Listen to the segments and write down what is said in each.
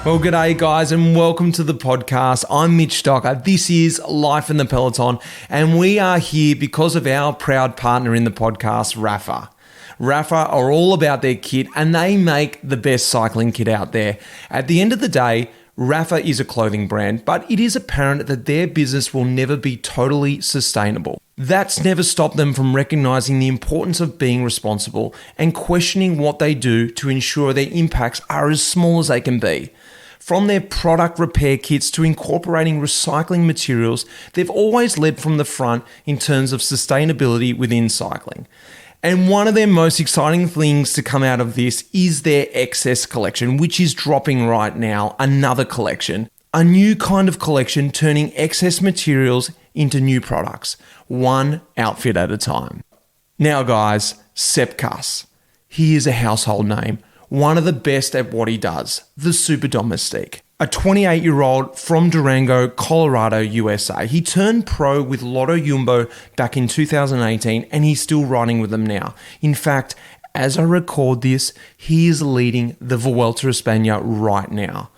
Well, g'day guys and welcome to the podcast. I'm Mitch Stocker. This is Life in the Peloton and we are here because of our proud partner in the podcast, Rapha. Rapha are all about their kit and they make the best cycling kit out there. At the end of the day, Rapha is a clothing brand, but it is apparent that their business will never be totally sustainable. That's never stopped them from recognizing the importance of being responsible and questioning what they do to ensure their impacts are as small as they can be. From their product repair kits to incorporating recycling materials, they've always led from the front in terms of sustainability within cycling. And one of their most exciting things to come out of this is their excess collection, which is dropping right now, another collection. A new kind of collection turning excess materials into new products, one outfit at a time. Now guys, Sepp Kuss. He is a household name. One of the best at what he does, the Super Domestique. A 28-year-old from Durango, Colorado, USA. He turned pro with Lotto Jumbo back in 2018 and he's still riding with them now. In fact, as I record this, he is leading the Vuelta Espana right now.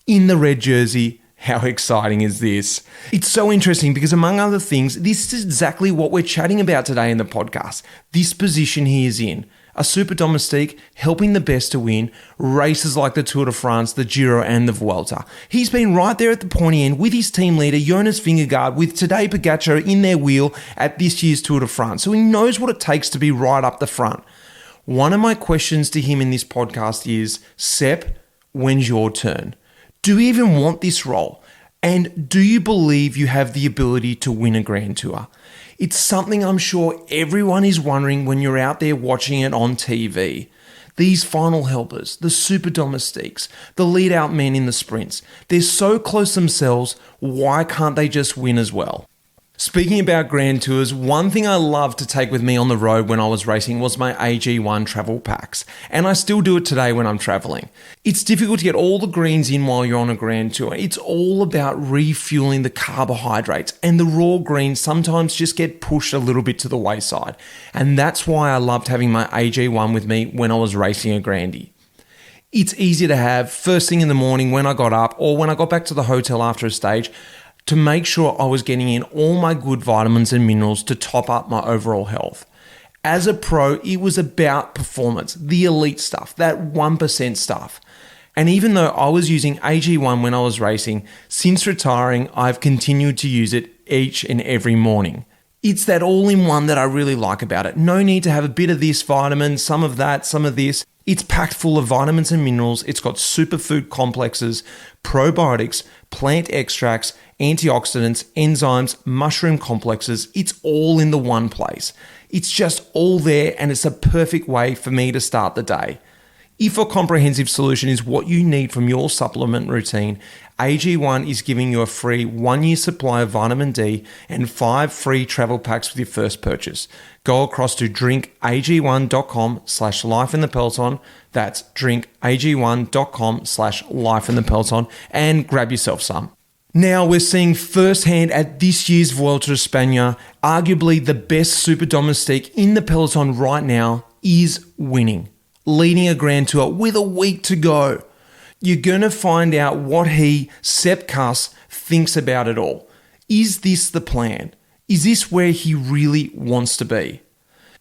In the red jersey, how exciting is this? It's so interesting because among other things, this is exactly what we're chatting about today in the podcast. This position he is in. A Super Domestique, helping the best to win, races like the Tour de France, the Giro and the Vuelta. He's been right there at the pointy end with his team leader, Jonas Vingegaard, with Tadej Pogacar in their wheel at this year's Tour de France. So he knows what it takes to be right up the front. One of my questions to him in this podcast is, Sepp, when's your turn? Do you even want this role? And do you believe you have the ability to win a Grand Tour? It's something I'm sure everyone is wondering when you're out there watching it on TV. These final helpers, the Super Domestiques, the lead-out men in the sprints, they're so close themselves, why can't they just win as well? Speaking about Grand Tours, one thing I loved to take with me on the road when I was racing was my AG1 travel packs, and I still do it today when I'm traveling. It's difficult to get all the greens in while you're on a Grand Tour. It's all about refueling the carbohydrates, and the raw greens sometimes just get pushed a little bit to the wayside, and that's why I loved having my AG1 with me when I was racing a Grandie. It's easy to have first thing in the morning when I got up or when I got back to the hotel after a stage, to make sure I was getting in all my good vitamins and minerals to top up my overall health. As a pro, it was about performance, the elite stuff, that 1% stuff. And even though I was using AG1 when I was racing, since retiring, I've continued to use it each and every morning. It's that all-in-one that I really like about it. No need to have a bit of this vitamin, some of that, some of this. It's packed full of vitamins and minerals. It's got superfood complexes, probiotics, plant extracts, antioxidants, enzymes, mushroom complexes. It's all in the one place. It's just all there and it's a perfect way for me to start the day. If a comprehensive solution is what you need from your supplement routine, AG1 is giving you a free 1-year supply of vitamin D and 5 free travel packs with your first purchase. Go across to drinkag1.com/lifeinthepeloton. That's drinkag1.com/lifeinthepeloton and grab yourself some. Now we're seeing firsthand at this year's Vuelta Espana, arguably the best Super Domestique in the Peloton right now is winning, leading a Grand Tour with a week to go. You're going to find out what he, Sepp Kuss, thinks about it all. Is this the plan? Is this where he really wants to be?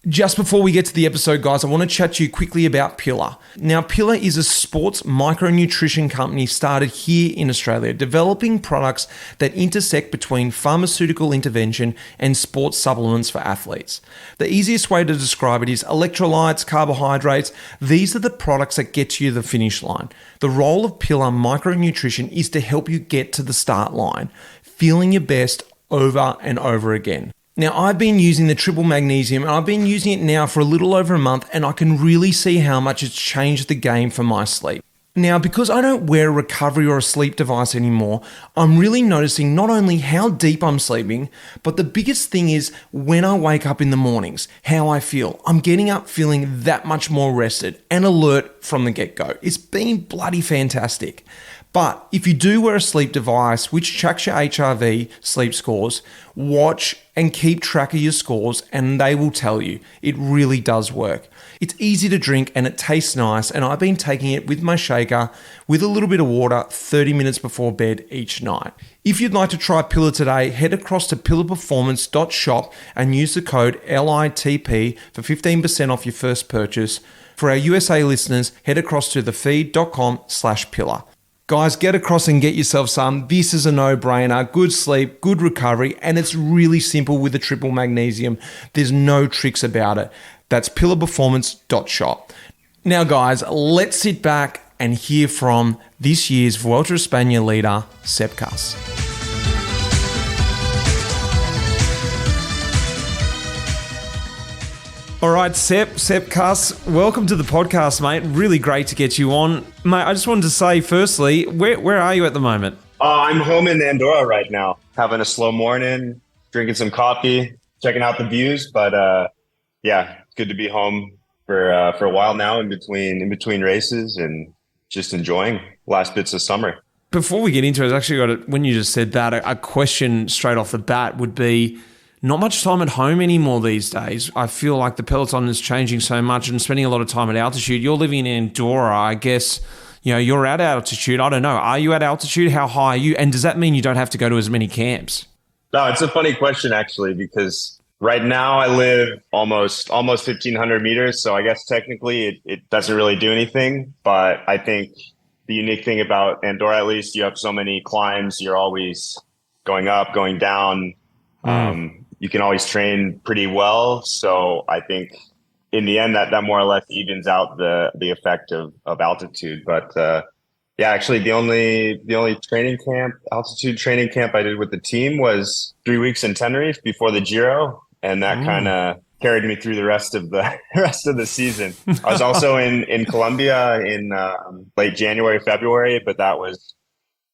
Just before we get to the episode, guys, I want to chat to you quickly about Pillar. Now, Pillar is a sports micronutrition company started here in Australia, developing products that intersect between pharmaceutical intervention and sports supplements for athletes. The easiest way to describe it is electrolytes, carbohydrates. These are the products that get you to the finish line. The role of Pillar micronutrition is to help you get to the start line, feeling your best over and over again. Now, I've been using the triple magnesium and I've been using it now for a little over a month and I can really see how much it's changed the game for my sleep. Now, because I don't wear a recovery or a sleep device anymore, I'm really noticing not only how deep I'm sleeping, but the biggest thing is when I wake up in the mornings, how I feel. I'm getting up feeling that much more rested and alert from the get-go. It's been bloody fantastic. But if you do wear a sleep device which tracks your HRV sleep scores, watch and keep track of your scores and they will tell you. It really does work. It's easy to drink and it tastes nice, and I've been taking it with my shaker with a little bit of water 30 minutes before bed each night. If you'd like to try Pillar today, head across to pillarperformance.shop and use the code LITP for 15% off your first purchase. For our USA listeners, head across to thefeed.com/pillar. Guys, get across and get yourself some. This is a no-brainer. Good sleep, good recovery, and it's really simple with the triple magnesium. There's no tricks about it. That's pillarperformance.shop. Now, guys, let's sit back and hear from this year's Vuelta a España leader, Sepp Kuss. All right, Sepp Kuss, welcome to the podcast, mate. Really great to get you on. Mate, I just wanted to say, firstly, where are you at the moment? I'm home in Andorra right now, having a slow morning, drinking some coffee, checking out the views. But yeah, it's good to be home for a while now in between races and just enjoying last bits of summer. Before we get into it, I actually when you just said that, a question straight off the bat would be, not much time at home anymore these days. I feel like the Peloton is changing so much and spending a lot of time at altitude. You're living in Andorra, I guess, you're at altitude. I don't know. Are you at altitude? How high are you? And does that mean you don't have to go to as many camps? No, it's a funny question, actually, because right now I live almost 1,500 meters. So I guess technically it doesn't really do anything. But I think the unique thing about Andorra, at least, you have so many climbs. You're always going up, going down. You can always train pretty well. So I think in the end that more or less evens out the effect of altitude. But yeah, actually the only altitude training camp I did with the team was 3 weeks in Tenerife before the Giro. And that kind of carried me through the rest of the season. I was also in Colombia in late January, February, but that was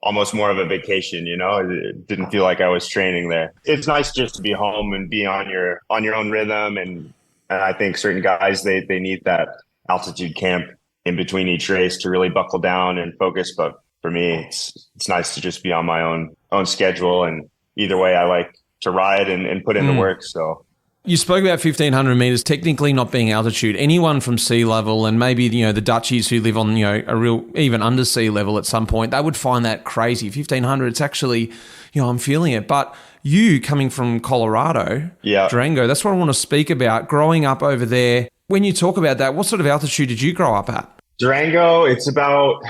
almost more of a vacation, It didn't feel like I was training there. It's nice just to be home and be on your own rhythm. And I think certain guys, they need that altitude camp in between each race to really buckle down and focus. But for me, it's nice to just be on my own schedule. And either way, I like to ride and put in the work. So you spoke about 1,500 meters technically not being altitude. Anyone from sea level, and maybe the Dutchies who live on a real even under sea level at some point, they would find that crazy. 1,500, it's actually, I'm feeling it. But you coming from Colorado, Durango, that's what I want to speak about. Growing up over there, when you talk about that, what sort of altitude did you grow up at? Durango, it's about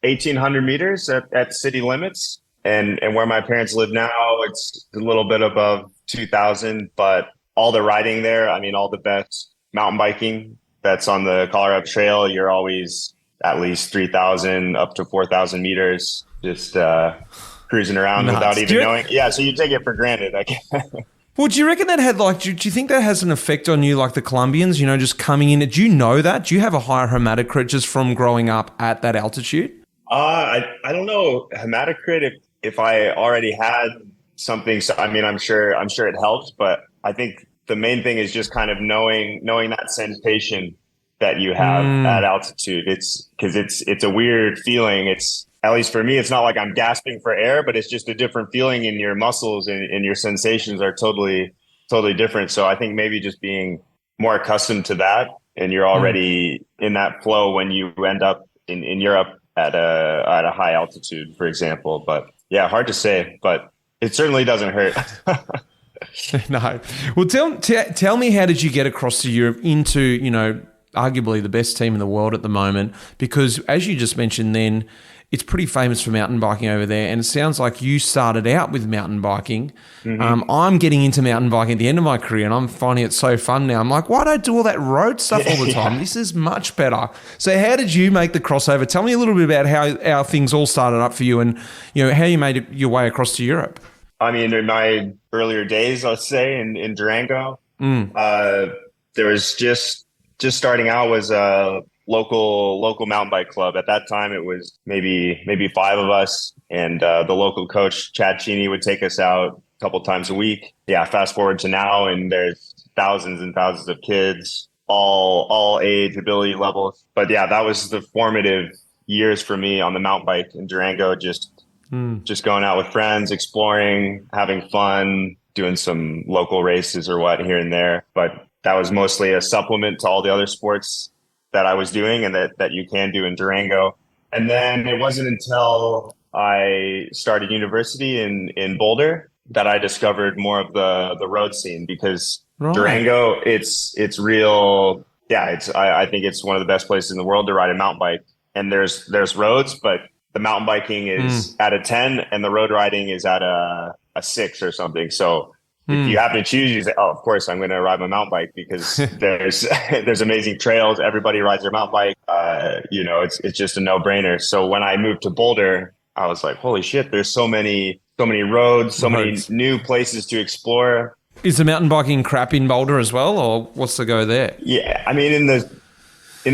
1,800 meters at city limits, and where my parents live now, it's a little bit above 2,000, but all the riding there, all the best mountain biking that's on the Colorado Trail, you're always at least 3,000 up to 4,000 meters, just cruising around without even knowing. Yeah, so you take it for granted, I guess. Well, do you reckon that had do you think that has an effect on you like the Colombians, just coming in? Do you know that? Do you have a higher hematocrit just from growing up at that altitude? I don't know hematocrit if I already had something. So, I'm sure it helps, but I think the main thing is just kind of knowing that sensation that you have at altitude. It's because it's a weird feeling. It's, at least for me, it's not like I'm gasping for air, but it's just a different feeling in your muscles, and your sensations are totally different. So I think maybe just being more accustomed to that, and you're already in that flow when you end up in Europe at a high altitude, for example. But yeah, hard to say, but it certainly doesn't hurt. No. Well, tell me, how did you get across to Europe into, arguably the best team in the world at the moment? Because as you just mentioned then, it's pretty famous for mountain biking over there. And it sounds like you started out with mountain biking. Mm-hmm. I'm getting into mountain biking at the end of my career, and I'm finding it so fun now. I'm like, why don't I do all that road stuff all the time? This is much better. So how did you make the crossover? Tell me a little bit about how things all started up for you, and how you made your way across to Europe. In my earlier days, I'll say, in Durango, there was just starting out was a local mountain bike club. At that time, it was maybe 5 of us, and the local coach, Chad Cheney, would take us out a couple times a week. Yeah, fast forward to now, and there's thousands and thousands of kids, all age, ability levels. But yeah, that was the formative years for me on the mountain bike in Durango, just going out with friends, exploring, having fun, doing some local races or what here and there. But that was mostly a supplement to all the other sports that I was doing and that you can do in Durango. And then it wasn't until I started university in Boulder that I discovered more of the road scene, because Durango, it's real. Yeah, I think it's one of the best places in the world to ride a mountain bike. And there's roads, but the mountain biking is at a 10 and the road riding is at a 6 or something. So if you happen to choose, you say, oh, of course I'm going to ride my mountain bike, because there's amazing trails. Everybody rides their mountain bike. It's just a no brainer. So when I moved to Boulder, I was like, holy shit, there's so many roads, so many new places to explore. Is the mountain biking crap in Boulder as well, or what's the go there? Yeah, I mean, in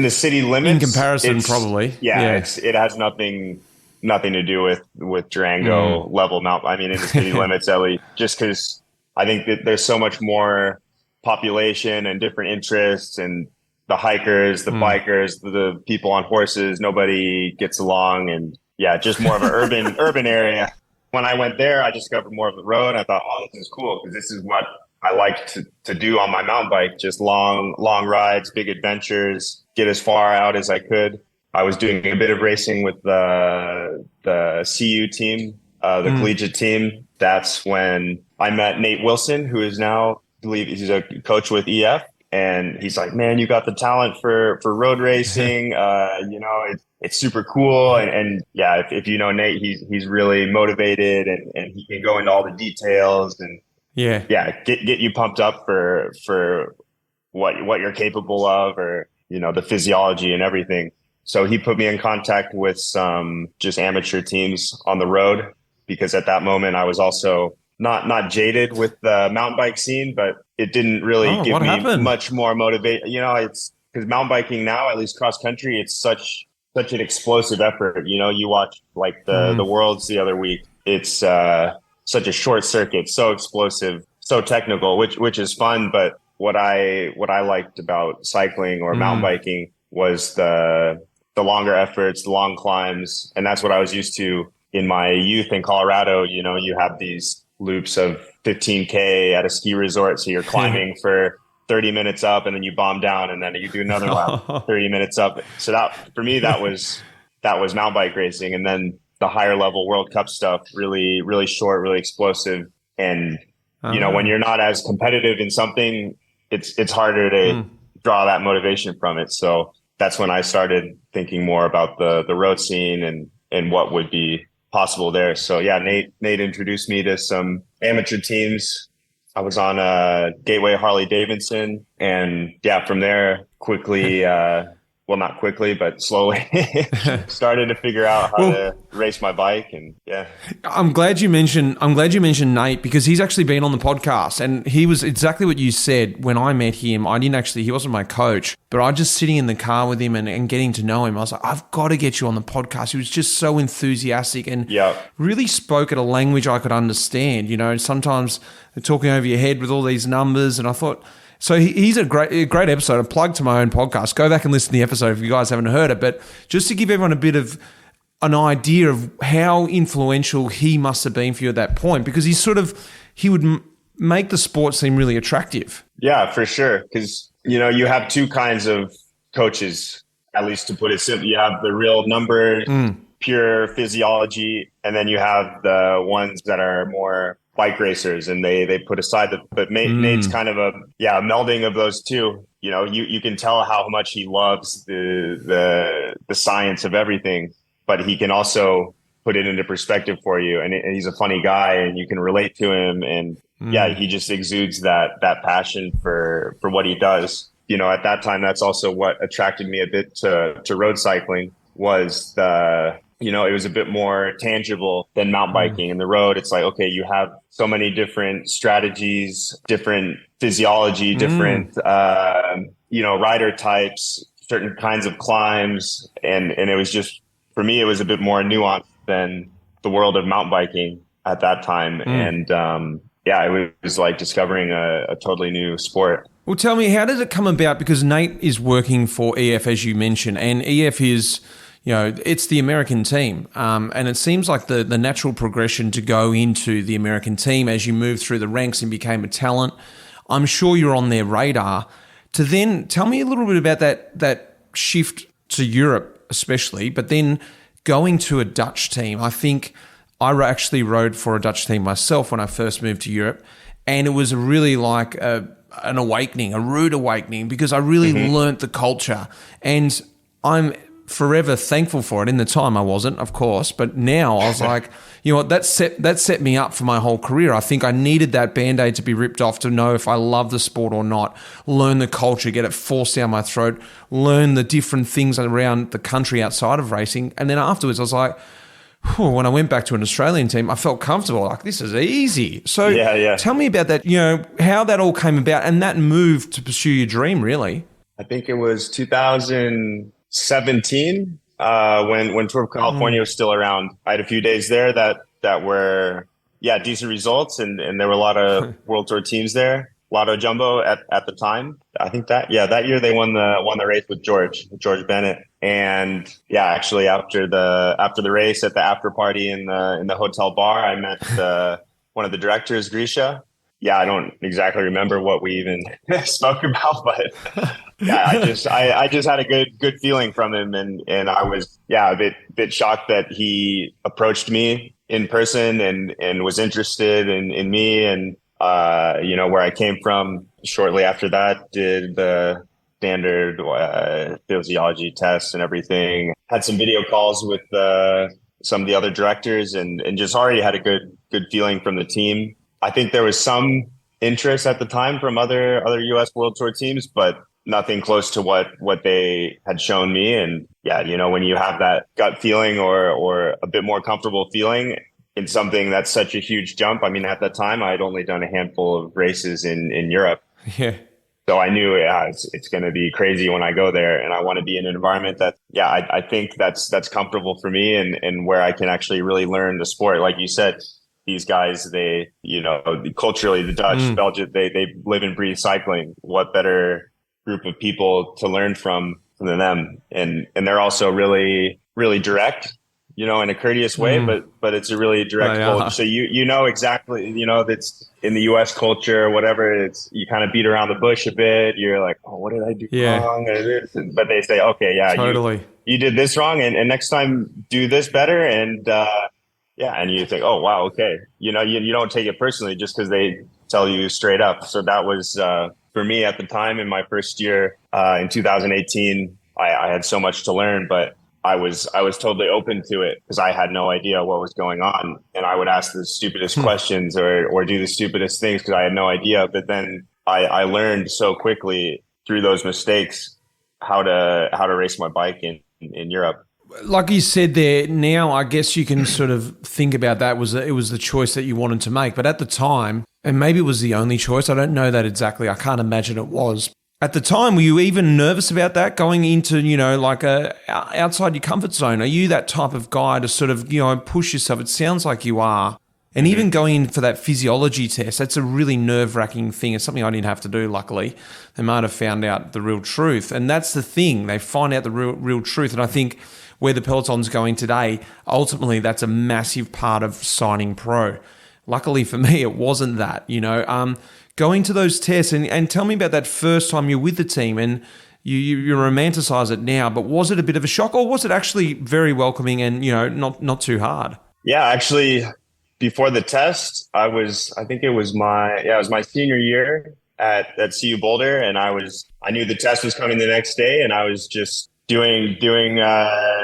the city limits, in comparison, probably. Yeah. It has nothing to do with Durango level mountain. I mean, in the city limits, at least, just because I think that there's so much more population and different interests, and the hikers, the bikers, the people on horses, nobody gets along, and just more of an urban area. When I went there, I discovered more of the road. I thought, oh, this is cool, because this is what I like to do on my mountain bike, just long rides, big adventures, get as far out as I could. I was doing a bit of racing with the CU team, the collegiate team. That's when I met Nate Wilson, who is now, I believe he's a coach with EF. And he's like, man, you got the talent for road racing. It's super cool. And if you know Nate, he's really motivated, and he can go into all the details and get you pumped up for what you're capable of, or, the physiology and everything. So he put me in contact with some just amateur teams on the road, because at that moment I was also not jaded with the mountain bike scene, but it didn't really give me much more motivation. It's because mountain biking now, at least cross country, it's such an explosive effort. You watch like the Worlds the other week. It's such a short circuit, so explosive, so technical, which is fun. But what I liked about cycling or mountain biking was the longer efforts, the long climbs, and that's what I was used to in my youth in Colorado. You have these loops of 15K at a ski resort, so you're climbing for 30 minutes up, and then you bomb down, and then you do another lap 30 minutes up. So that, for me, that was mountain bike racing. And then the higher level World Cup stuff, really, really short, really explosive. And when you're not as competitive in something, it's harder to draw that motivation from it. So that's when I started thinking more about the road scene and what would be possible there. So Nate introduced me to some amateur teams. I was on Gateway Harley Davidson, and from there quickly, not quickly, but slowly started to figure out how to race my bike. And I'm glad you mentioned Nate, because he's actually been on the podcast, and he was exactly what you said. When I met him, he wasn't my coach, but I just sitting in the car with him and getting to know him, I was like, I've got to get you on the podcast. He was just so enthusiastic and really spoke at a language I could understand. Sometimes they're talking over your head with all these numbers, and I thought, so he's a great episode. A plug to my own podcast. Go back and listen to the episode if you guys haven't heard it. But just to give everyone a bit of an idea of how influential he must have been for you at that point, because he would make the sport seem really attractive. Yeah, for sure. Because, you have two kinds of coaches, at least to put it simply. You have the real numbers, pure physiology, and then you have the ones that are more bike racers, and they put aside but Nate's kind of a melding of those two. You can tell how much he loves the science of everything, but he can also put it into perspective for you. And he's a funny guy, and you can relate to him. And he just exudes that passion for what he does. At that time, that's also what attracted me a bit to road cycling, was it was a bit more tangible than mountain biking. In the road, it's like, okay, you have so many different strategies, different physiology, different, rider types, certain kinds of climbs. And it was just, for me, it was a bit more nuanced than the world of mountain biking at that time. And it was like discovering a totally new sport. Well, tell me, how did it come about? Because Nate is working for EF, as you mentioned, and EF is, it's the American team. And it seems like the natural progression to go into the American team as you move through the ranks and became a talent. I'm sure you're on their radar. To then tell me a little bit about that shift to Europe, especially, but then going to a Dutch team. I think I actually rode for a Dutch team myself when I first moved to Europe, and it was really like an awakening, a rude awakening, because I really learnt the culture, and I'm forever thankful for it. In the time I wasn't, of course, but now I was like, you know what, that set me up for my whole career. I think I needed that Band-Aid to be ripped off to know if I love the sport or not, learn the culture, get it forced down my throat, learn the different things around the country outside of racing. And then afterwards I was like, when I went back to an Australian team, I felt comfortable, like this is easy. So tell me about that, how that all came about and that move to pursue your dream, really. I think it was 2017 when Tour of California was still around. I had a few days there that were decent results, and there were a lot of World Tour teams there. Lotto Jumbo at the time. I think that year they won the race with George Bennett. And actually after the race at the after party in the hotel bar, I met one of the directors, Grisha. I don't exactly remember what we even spoke about, but I just had a good feeling from him, and I was a bit shocked that he approached me in person and was interested in me and where I came from. Shortly after that, did the standard physiology tests and everything. Had some video calls with some of the other directors, and just already had a good feeling from the team. I think there was some interest at the time from other U.S. World Tour teams, but nothing close to what they had shown me. And when you have that gut feeling or a bit more comfortable feeling in something that's such a huge jump. I mean, at that time, I had only done a handful of races in Europe. Yeah. So I knew it's going to be crazy when I go there, and I want to be in an environment that, I think that's comfortable for me and where I can actually really learn the sport. Like you said, these guys, they, culturally, the Dutch, Belgium, they live and breathe cycling. What better group of people to learn from than them? And they're also really, really direct, in a courteous way, but it's a really direct culture. So you know exactly, that's in the US culture, whatever, it's, you kind of beat around the bush a bit. You're like, oh, what did I do wrong? But they say, okay, totally. You did this wrong, and next time do this better. And, and you think, oh, wow, okay. You don't take it personally just because they tell you straight up. So that was, for me at the time in my first year, in 2018, I had so much to learn, but I was totally open to it because I had no idea what was going on. And I would ask the stupidest questions or do the stupidest things because I had no idea. But then I learned so quickly through those mistakes how to race my bike in Europe. Like you said there, now I guess you can sort of think about that it was the choice that you wanted to make. But at the time, and maybe it was the only choice, I don't know that exactly. I can't imagine it was. At the time, were you even nervous about that, going into, like outside your comfort zone? Are you that type of guy to sort of, push yourself? It sounds like you are. And even going in for that physiology test, that's a really nerve-wracking thing. It's something I didn't have to do, luckily. They might have found out the real truth. And that's the thing. They find out the real truth. And I think where the Peloton's going today, ultimately that's a massive part of signing pro. Luckily for me, it wasn't that, going to those tests and tell me about that first time you're with the team, and you romanticize it now, but was it a bit of a shock, or was it actually very welcoming and, not too hard? Yeah, actually before the test, it was my senior year at CU Boulder, and I knew the test was coming the next day, and I was just doing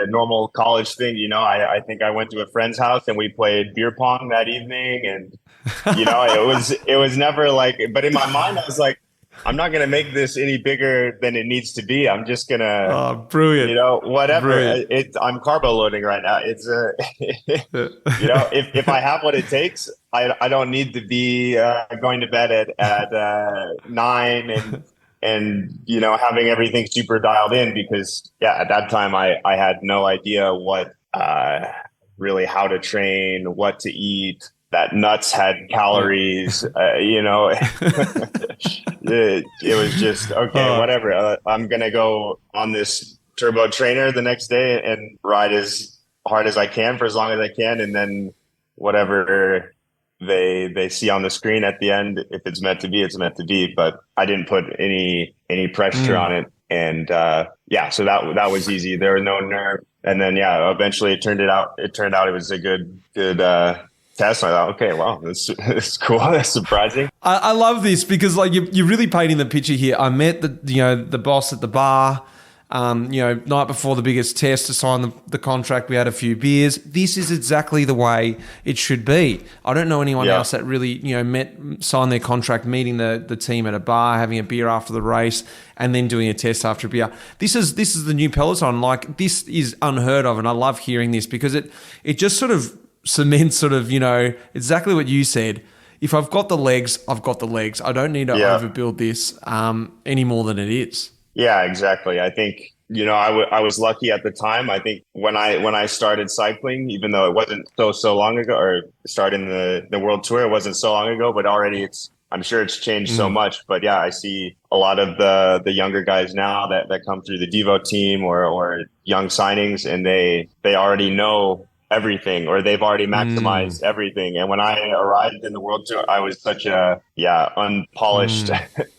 normal college thing. I think I went to a friend's house and we played beer pong that evening, and it was never like, but in my mind I was like, I'm not gonna make this any bigger than it needs to be. I'm just gonna brilliant. Whatever. Brilliant. I'm carbo loading right now. It's if I have what it takes, I don't need to be going to bed at 9 and having everything super dialed in, because at that time I had no idea what really how to train, what to eat, that nuts had calories, it was just, okay, whatever. I'm going to go on this turbo trainer the next day and ride as hard as I can for as long as I can, and then whatever they see on the screen at the end, if it's meant to be, it's meant to be. But I didn't put any pressure on it, and so that was easy. There was no nerve, and then eventually it turned out it was a good test. I thought, okay, wow, this is cool. That's surprising. I love this because like you're really painting the picture here. I met the boss at the bar, night before the biggest test to sign the contract. We had a few beers. This is exactly the way it should be. I don't know anyone else that really signed their contract, meeting the team at a bar, having a beer after the race, and then doing a test after a beer. This is the new Peloton. Like, this is unheard of, and I love hearing this because it just sort of cements exactly what you said. If I've got the legs, I've got the legs. I don't need to overbuild this any more than it is. Yeah, exactly. I think, I was lucky at the time. I think when I started cycling, even though it wasn't so long ago, or starting the world tour, it wasn't so long ago, but already I'm sure it's changed so much. But yeah, I see a lot of the younger guys now that come through the Devo team or young signings, and they already know everything, or they've already maximized everything. And when I arrived in the world tour, I was such a unpolished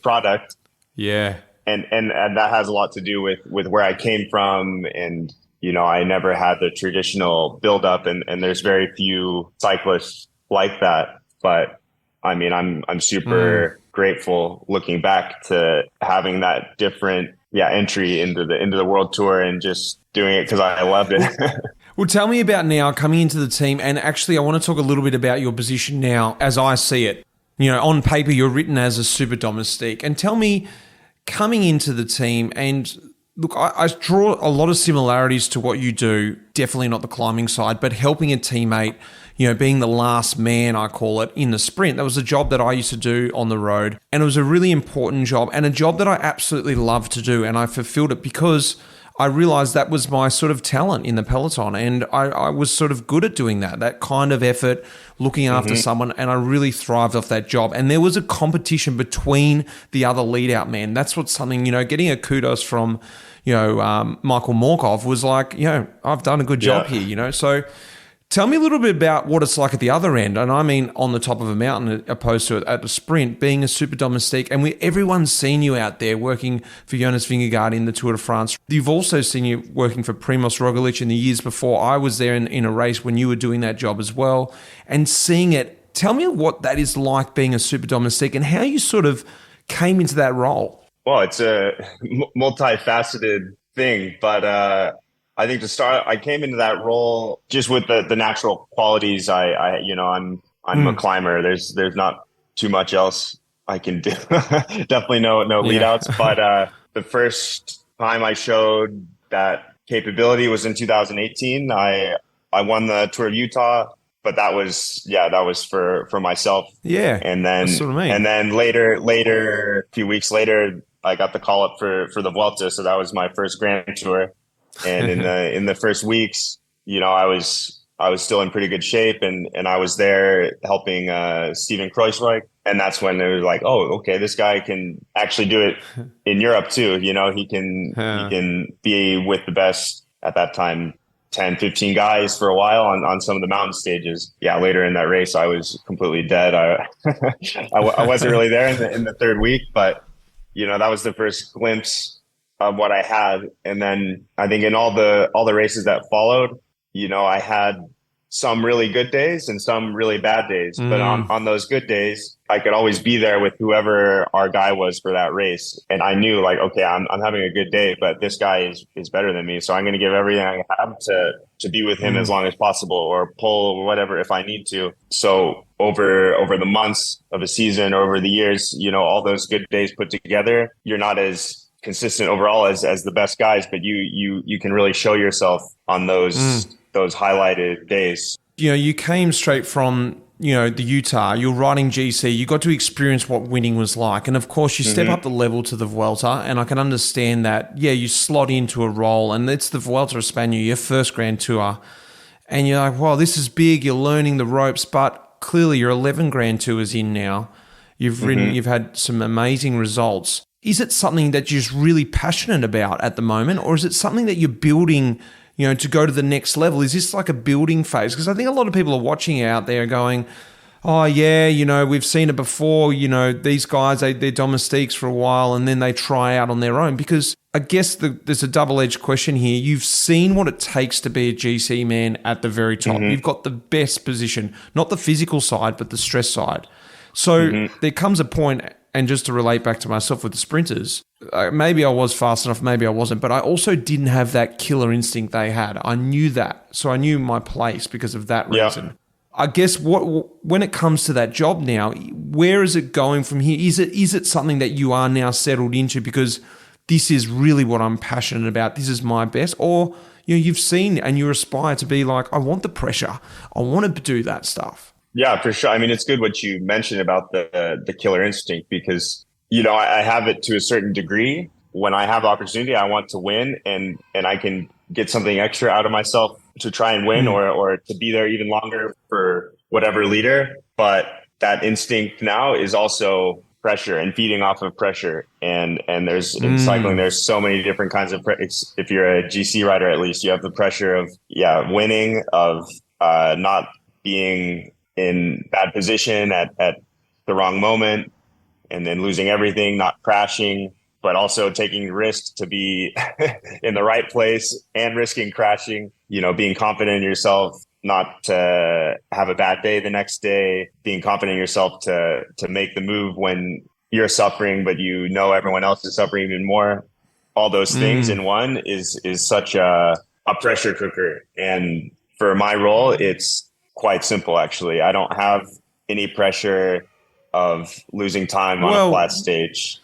product. Yeah. And that has a lot to do with where I came from. And, I never had the traditional build up, and there's very few cyclists like that. But I mean, I'm super grateful looking back to having that different entry into the world tour and just doing it because I loved it. Well, tell me about now coming into the team, and actually I want to talk a little bit about your position now as I see it. On paper you're written as a super domestique, and tell me, coming into the team, and look, I draw a lot of similarities to what you do, definitely not the climbing side, but helping a teammate, being the last man, I call it, in the sprint. That was a job that I used to do on the road, and it was a really important job, and a job that I absolutely loved to do, and I fulfilled it because I realized that was my sort of talent in the Peloton, and I was sort of good at doing that kind of effort, looking after someone, and I really thrived off that job. And there was a competition between the other lead-out men. That's what's something, getting a kudos from, Michael Morkov was like, I've done a good job here, So tell me a little bit about what it's like at the other end, and I mean on the top of a mountain opposed to at the sprint, being a super domestique. And everyone's seen you out there working for Jonas Vingegaard in the Tour de France. You've also seen you working for Primoz Roglic in the years before. I was there in a race when you were doing that job as well, and seeing it. Tell me what that is like, being a super domestique, and how you sort of came into that role. Well, it's a multifaceted thing, but I think to start, I came into that role just with the natural qualities. I'm a climber. There's not too much else I can do. Definitely no lead outs. But the first time I showed that capability was in 2018. I won the Tour of Utah, but that was for myself. Yeah. And then that's what I mean. And then later, a few weeks later, I got the call up for the Vuelta. So that was my first Grand Tour. And in the first weeks, I was still in pretty good shape, and I was there helping Steven Kruijswijk, and that's when it was like, oh, okay, this guy can actually do it in Europe too. He can be with the best at that time, 10, 15 guys for a while on some of the mountain stages. Yeah, later in that race, I was completely dead. I wasn't really there in the third week, but that was the first glimpse of what I had. And then I think in all the races that followed, I had some really good days and some really bad days. But on those good days, I could always be there with whoever our guy was for that race. And I knew, like, okay, I'm having a good day, but this guy is better than me. So I'm going to give everything I have to be with him as long as possible, or pull or whatever if I need to. So over the months of a season, over the years, all those good days put together, you're not as consistent overall as the best guys, but you can really show yourself on those highlighted days. You came straight from the Utah. You're riding GC. You got to experience what winning was like, and of course you step up the level to the Vuelta. And I can understand that. Yeah, you slot into a role, and it's the Vuelta of Espana, your first Grand Tour, and you're like, wow, this is big. You're learning the ropes, but clearly you're 11 Grand Tours in now. You've ridden. You've had some amazing results. is it something that you're just really passionate about at the moment, or is it something that you're building, to go to the next level? Is this like a building phase? Because I think a lot of people are watching out there going, oh yeah, we've seen it before, these guys, they're domestiques for a while and then they try out on their own. Because I guess there's a double-edged question here. You've seen what it takes to be a GC man at the very top. You've got the best position, not the physical side, but the stress side. So there comes a point, and just to relate back to myself with the sprinters, maybe I was fast enough, maybe I wasn't, but I also didn't have that killer instinct they had. I knew that. So I knew my place because of that reason. Yeah. I guess when it comes to that job now, where is it going from here? Is it something that you are now settled into because this is really what I'm passionate about, this is my best? Or you've seen and you aspire to be like, I want the pressure, I want to do that stuff? Yeah, for sure. I mean, it's good what you mentioned about the killer instinct because, I have it to a certain degree. When I have opportunity, I want to win and I can get something extra out of myself to try and win or to be there even longer for whatever leader. But that instinct now is also pressure and feeding off of pressure. And there's in cycling, there's so many different kinds of if you're a GC rider, at least you have the pressure of winning, of not being in bad position at the wrong moment and then losing everything, not crashing, but also taking risks to be in the right place and risking crashing, being confident in yourself, not to have a bad day the next day, being confident in yourself to make the move when you're suffering, but everyone else is suffering even more. All those things in one is such a pressure cooker. And for my role, it's quite simple, actually. I don't have any pressure of losing time on a flat stage.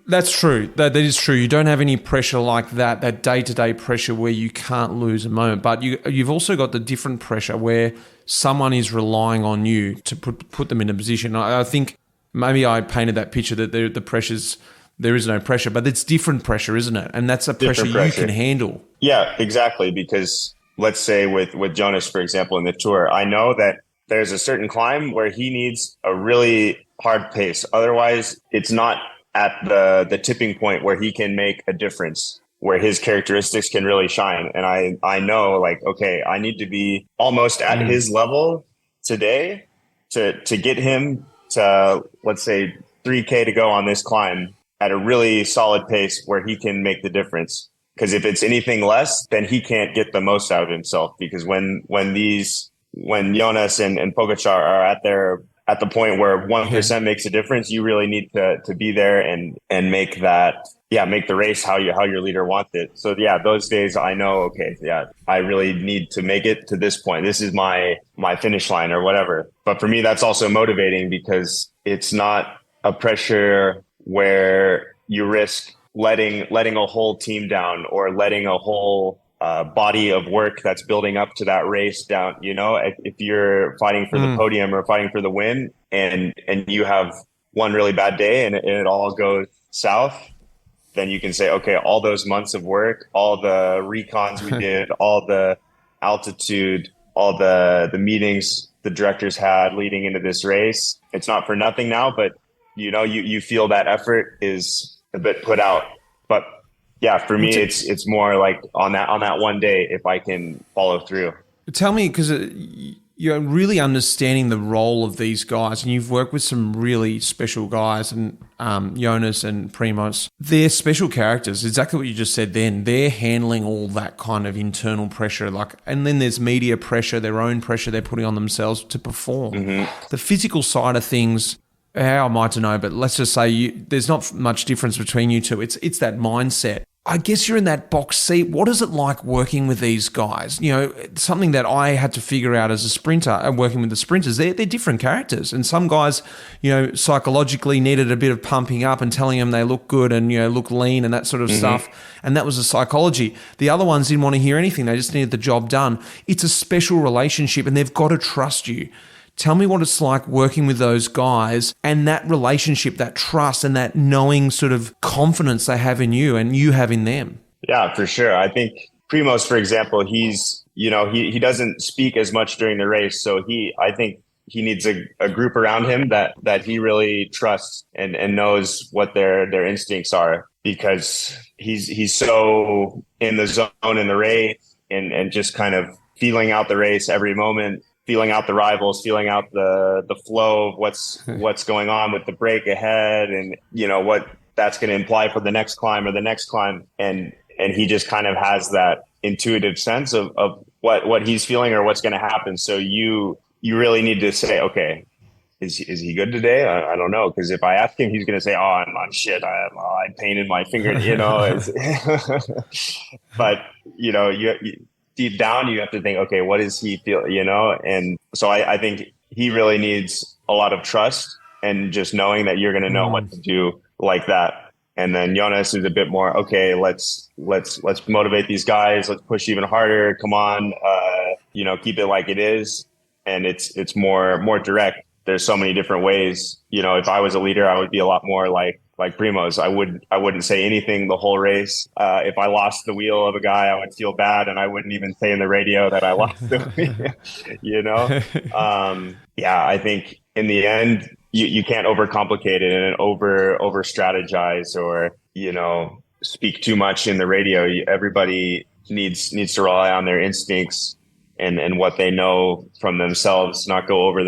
That's true. That is true. You don't have any pressure like that day-to-day pressure where you can't lose a moment. But you've also got the different pressure where someone is relying on you to put them in a position. I think maybe I painted that picture that the pressures, there is no pressure, but it's different pressure, isn't it? And that's a pressure you can handle. Yeah, exactly. Because let's say with Jonas, for example, in the Tour, I know that there's a certain climb where he needs a really hard pace. Otherwise, it's not at the tipping point where he can make a difference, where his characteristics can really shine. And I know, like, okay, I need to be almost at his level today to get him to, let's say, 3K to go on this climb at a really solid pace where he can make the difference. Because if it's anything less, then he can't get the most out of himself. Because when Jonas and Pogačar are at the point where 1% makes a difference, you really need to be there and make the race how your leader wants it. So those days I know, okay, I really need to make it to this point. This is my finish line or whatever. But for me, that's also motivating because it's not a pressure where you risk letting a whole team down or letting a whole body of work that's building up to that race down. If you're fighting for the podium or fighting for the win and you have one really bad day and it all goes south, then you can say, okay, all those months of work, all the recons we did, all the altitude, all the meetings the directors had leading into this race, it's not for nothing now, but you feel that effort is a bit put out. But for me, it's more like on that one day, if I can follow through. Tell me, because you're really understanding the role of these guys, and you've worked with some really special guys, and Jonas and Primoz. They're special characters. Exactly what you just said. Then they're handling all that kind of internal pressure, and then there's media pressure, their own pressure they're putting on themselves to perform. The physical side of things. How am I to know? But let's just say there's not much difference between you two. It's that mindset. I guess you're in that box seat. What is it like working with these guys? Something that I had to figure out as a sprinter and working with the sprinters, they're different characters. And some guys, psychologically needed a bit of pumping up and telling them they look good and, look lean and that sort of stuff. And that was the psychology. The other ones didn't want to hear anything. They just needed the job done. It's a special relationship and they've got to trust you. Tell me what it's like working with those guys and that relationship, that trust and that knowing sort of confidence they have in you and you have in them. Yeah, for sure. I think Primoz, for example, he's, he doesn't speak as much during the race. So I think he needs a group around him that he really trusts and knows what their instincts are, because he's so in the zone in the race and just kind of feeling out the race every moment, feeling out the rivals, feeling out the flow of what's going on with the break ahead, and what that's going to imply for the next climb or the next climb, and he just kind of has that intuitive sense of what he's feeling or what's going to happen. So you really need to say, okay, is he good today? I don't know, because if I ask him, he's going to say, "Oh, I'm shit. I painted my finger." But you deep down, you have to think, okay, what does he feel? And so I think he really needs a lot of trust and just knowing that you're going to know what to do like that. And then Jonas is a bit more, okay, let's motivate these guys. Let's push even harder. Come on, keep it like it is. And it's more direct. There's so many different ways. If I was a leader, I would be a lot more like Primoz. I wouldn't say anything the whole race. If I lost the wheel of a guy, I would feel bad, and I wouldn't even say in the radio that I lost the wheel. I think in the end, you can't overcomplicate it and over strategize or speak too much in the radio. Everybody needs to rely on their instincts and what they know from themselves, not go over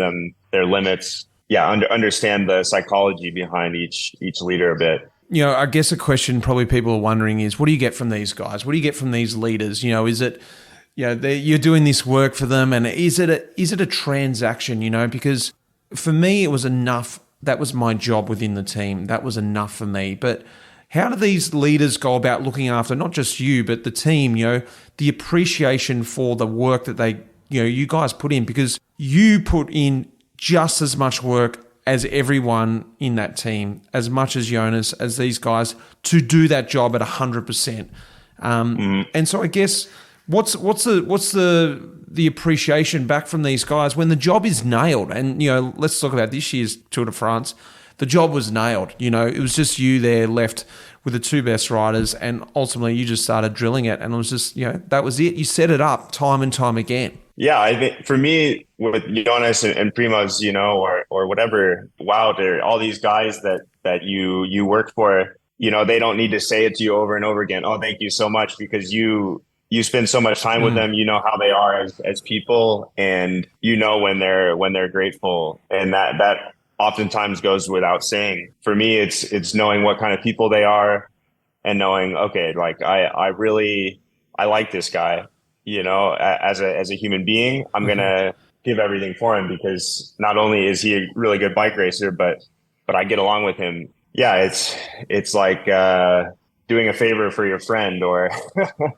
their limits. Understand the psychology behind each leader a bit. I guess a question probably people are wondering is, what do you get from these guys? What do you get from these leaders? Is it, you're doing this work for them, and is it a transaction? Because for me, it was enough. That was my job within the team. That was enough for me. But how do these leaders go about looking after not just you, but the team, the appreciation for the work that they, you guys put in, because you put in just as much work as everyone in that team, as much as Jonas, as these guys, to do that job at 100%. And so I guess what's the appreciation back from these guys when the job is nailed? And let's talk about this year's Tour de France. The job was nailed. It was just you there left with the two best riders, and ultimately you just started drilling it, and it was just that was it. You set it up time and time again. Yeah, I think for me, with Jonas and Primoz, or whatever, Wilder, all these guys that you work for, they don't need to say it to you over and over again. Oh, thank you so much, because you spend so much time with them. You know how they are as people, and when they're grateful, and that oftentimes goes without saying. For me, it's knowing what kind of people they are, and knowing, okay, like I like this guy. As a human being, I'm gonna give everything for him, because not only is he a really good bike racer, but I get along with him. Yeah, it's like doing a favor for your friend, or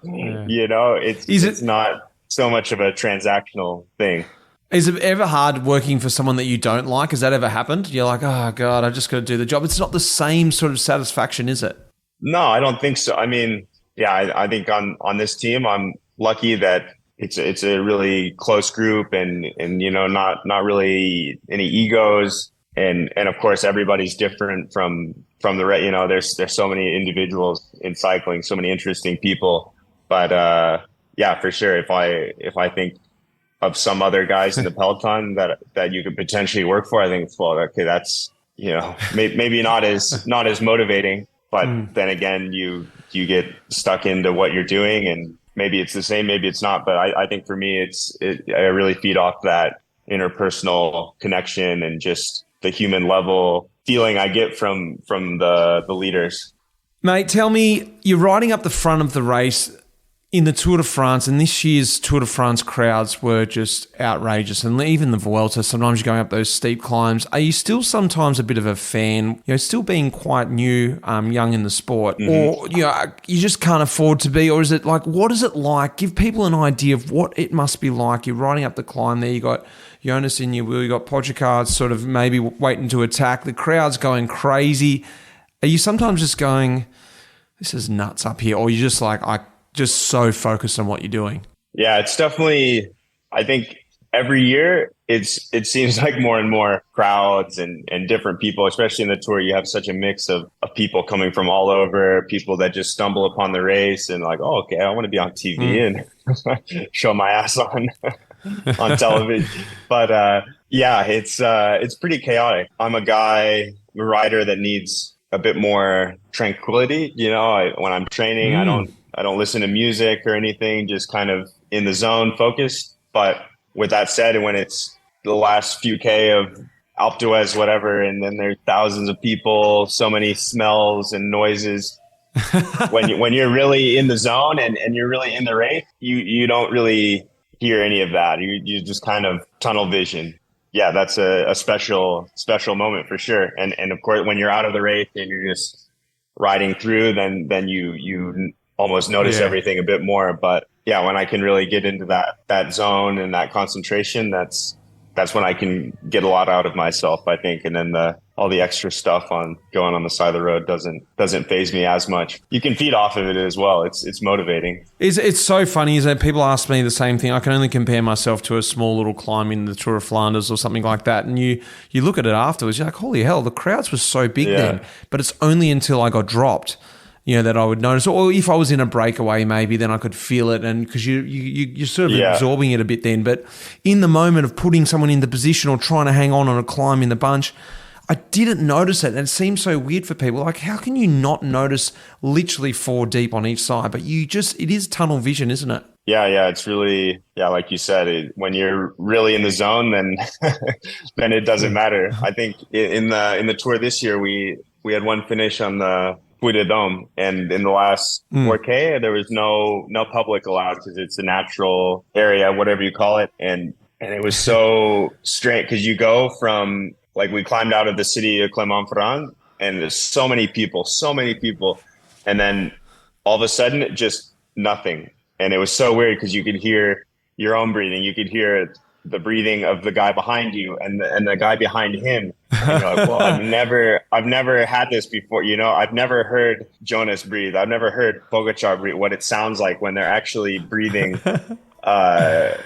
it's not so much of a transactional thing. Is it ever hard working for someone that you don't like? Has that ever happened? You're like, oh God, I just got to do the job. It's not the same sort of satisfaction, is it? No, I don't think so. I mean, I think on this team, I'm lucky that it's a really close group, and not really any egos, and of course everybody's different from the there's so many individuals in cycling, so many interesting people, but for sure, if I think of some other guys in the Peloton that you could potentially work for, I think, well, okay, that's maybe not as motivating, but then again, you get stuck into what you're doing, and maybe it's the same, maybe it's not. But I think for me, I really feed off that interpersonal connection and just the human level feeling I get from the leaders. Mate, tell me, you're riding up the front of the race in the Tour de France, and this year's Tour de France crowds were just outrageous, and even the Vuelta, sometimes you're going up those steep climbs. Are you still sometimes a bit of a fan, still being quite new, young in the sport, or you just can't afford to be, or is it like, what is it like? Give people an idea of what it must be like. You're riding up the climb there, you got Jonas in your wheel, you got Pogacar sort of maybe waiting to attack, the crowd's going crazy. Are you sometimes just going, this is nuts up here, or you're just like, just so focused on what you're doing? Yeah, it's definitely, I think every year it seems like more and more crowds and different people, especially in the Tour. You have such a mix of people coming from all over, people that just stumble upon the race and like, oh, okay, I want to be on TV and show my ass on. on television. But yeah, it's pretty chaotic. I'm a rider that needs a bit more tranquility. When I'm training, I don't listen to music or anything, just kind of in the zone, focused. But with that said, when it's the last few K of Alpe d'Huez, whatever, and then there's thousands of people, so many smells and noises. When you're really in the zone and you're really in the race, you don't really hear any of that. You just kind of tunnel vision. Yeah, that's a special moment for sure. And of course, when you're out of the race and you're just riding through, then you almost notice everything a bit more. But yeah, when I can really get into that zone and that concentration, that's when I can get a lot out of myself, I think. And then all the extra stuff on going on the side of the road doesn't faze me as much. You can feed off of it as well. It's motivating. It's so funny, isn't it? People ask me the same thing. I can only compare myself to a small little climb in the Tour of Flanders or something like that. And you look at it afterwards, you're like, holy hell, the crowds were so big then. But it's only until I got dropped, that I would notice. Or if I was in a breakaway, maybe then I could feel it, and because you're sort of absorbing it a bit then. But in the moment of putting someone in the position or trying to hang on a climb in the bunch, I didn't notice it, and it seems so weird for people. Like, how can you not notice literally 4 deep on each side? But it is tunnel vision, isn't it? Yeah, it's really, like you said, when you're really in the zone, then then it doesn't matter. I think in the tour this year, we had one finish on the Puy-de-Dôme, and in the last 4K, there was no public allowed because it's a natural area, whatever you call it, and it was so strange because you go from, like, we climbed out of the city of Clermont-Ferrand, and there's so many people, and then all of a sudden, just nothing. And it was so weird because you could hear your own breathing. You could hear the breathing of the guy behind you and the guy behind him. And you're like, well, I've never had this before. I've never heard Jonas breathe. I've never heard Pogačar breathe, what it sounds like when they're actually breathing under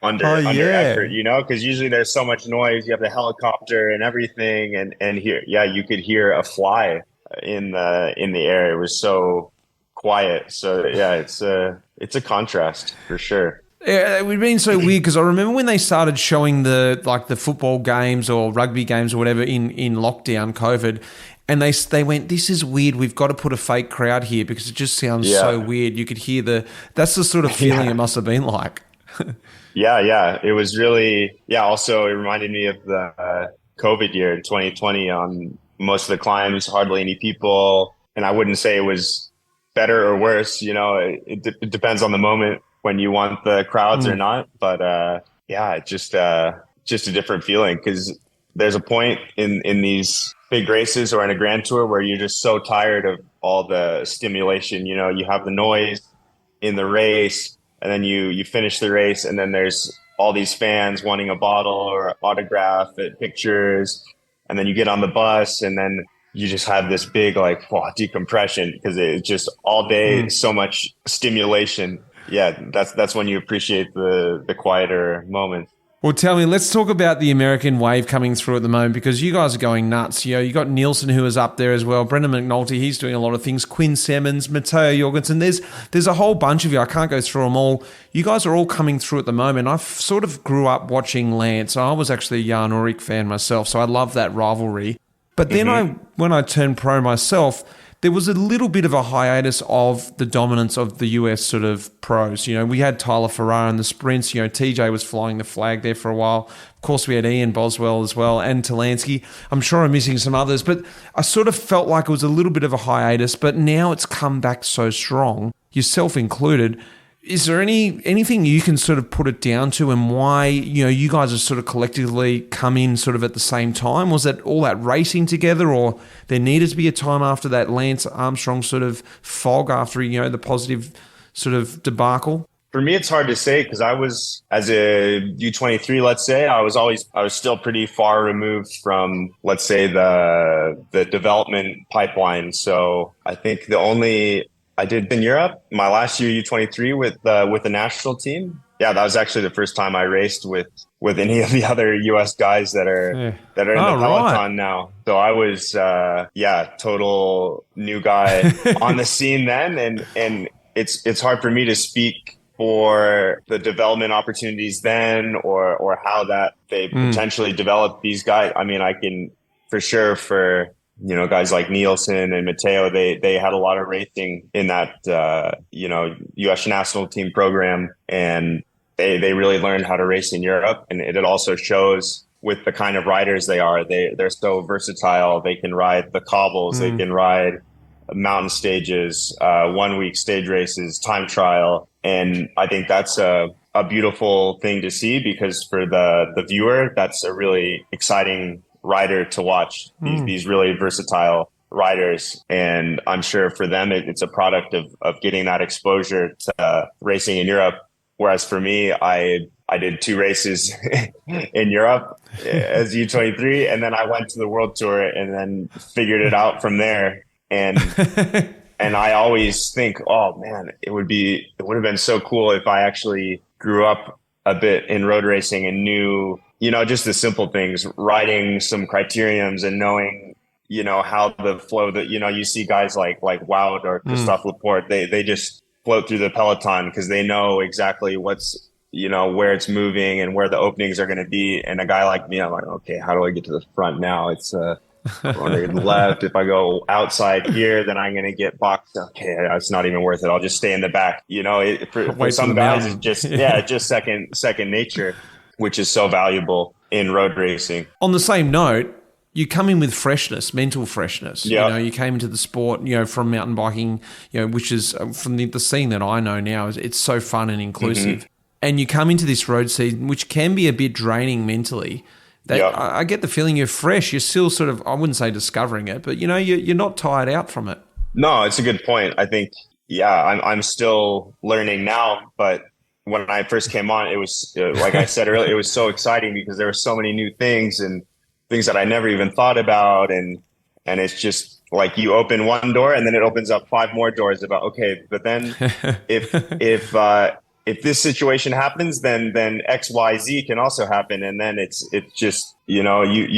effort, because usually there's so much noise. You have the helicopter and everything. And here, you could hear a fly in the air. It was so quiet. So yeah, it's a contrast for sure. Yeah, it would have been so weird because I remember when they started showing the football games or rugby games or whatever in lockdown, COVID, and they went, this is weird. We've got to put a fake crowd here because it just sounds so weird. You could hear that's the sort of feeling it must have been like. Yeah. It was really, also it reminded me of the COVID year, 2020, on most of the climbs, hardly any people. And I wouldn't say it was better or worse. It depends on the moment when you want the crowds or not. But it's just a different feeling because there's a point in these big races or in a grand tour where you're just so tired of all the stimulation. You have the noise in the race, and then you finish the race, and then there's all these fans wanting a bottle or autograph at pictures, and then you get on the bus, and then you just have this big decompression because it's just all day so much stimulation. Yeah, that's when you appreciate the quieter moments. Well, tell me, let's talk about the American wave coming through at the moment because you guys are going nuts. You got Nielsen who is up there as well. Brendan McNulty, he's doing a lot of things. Quinn Simmons, Matteo Jorgensen. There's a whole bunch of you. I can't go through them all. You guys are all coming through at the moment. I sort of grew up watching Lance. I was actually a Jan Ullrich fan myself, so I love that rivalry. But then when I turned pro myself, there was a little bit of a hiatus of the dominance of the US sort of pros. We had Tyler Ferrara in the sprints. TJ was flying the flag there for a while. Of course, we had Ian Boswell as well and Talansky. I'm sure I'm missing some others, but I sort of felt like it was a little bit of a hiatus, but now it's come back so strong, yourself included. Is there anything you can sort of put it down to and why, you guys have sort of collectively come in sort of at the same time? Was it all that racing together or there needed to be a time after that Lance Armstrong sort of fog after, the positive sort of debacle? For me, it's hard to say because I was, as a U23, let's say, I was still pretty far removed from, let's say, the development pipeline. So I think I did in Europe my last year U23 with the national team. Yeah, that was actually the first time I raced with any of the other US guys that are in the Peloton now. So I was total new guy on the scene then, and it's hard for me to speak for the development opportunities then, or how that they potentially developed these guys. I mean, I can for sure for guys like Nielsen and Matteo, they had a lot of racing in that U.S. national team program, and they really learned how to race in Europe, and it also shows with the kind of riders they are. They're so versatile. They can ride the cobbles, they can ride mountain stages, 1 week stage races, time trial. And I think that's a beautiful thing to see, because for the viewer, that's a really exciting rider to watch, these really versatile riders. And I'm sure for them, it's a product of getting that exposure to racing in Europe. Whereas for me, I did 2 races in Europe as U23, and then I went to the World Tour and then figured it out from there. And and I always think, oh man, it would have been so cool if I actually grew up a bit in road racing and knew, just the simple things, riding some criteriums and knowing, how the flow that, you see guys like Wout or Christophe Laporte, they just float through the Peloton because they know exactly what's, where it's moving and where the openings are going to be. And a guy like me, I'm like, okay, how do I get to the front now? It's on the left. If I go outside here, then I'm going to get boxed. Okay, it's not even worth it. I'll just stay in the back. For some guys, it's just just second nature, which is so valuable in road racing. On the same note, you come in with freshness, mental freshness. Yeah. You came into the sport, from mountain biking, which is from the scene that I know now. It's so fun and inclusive. And you come into this road season, which can be a bit draining mentally. I get the feeling you're fresh. You're still sort of, I wouldn't say discovering it, but you're not tired out from it. No, it's a good point. I think, I'm still learning now, but when I first came on, it was like I said earlier, it was so exciting because there were so many new things and things that I never even thought about, and it's just like you open one door and then it opens up 5 more doors about, okay, but then if this situation happens, then X, Y, Z can also happen. And then it's just, you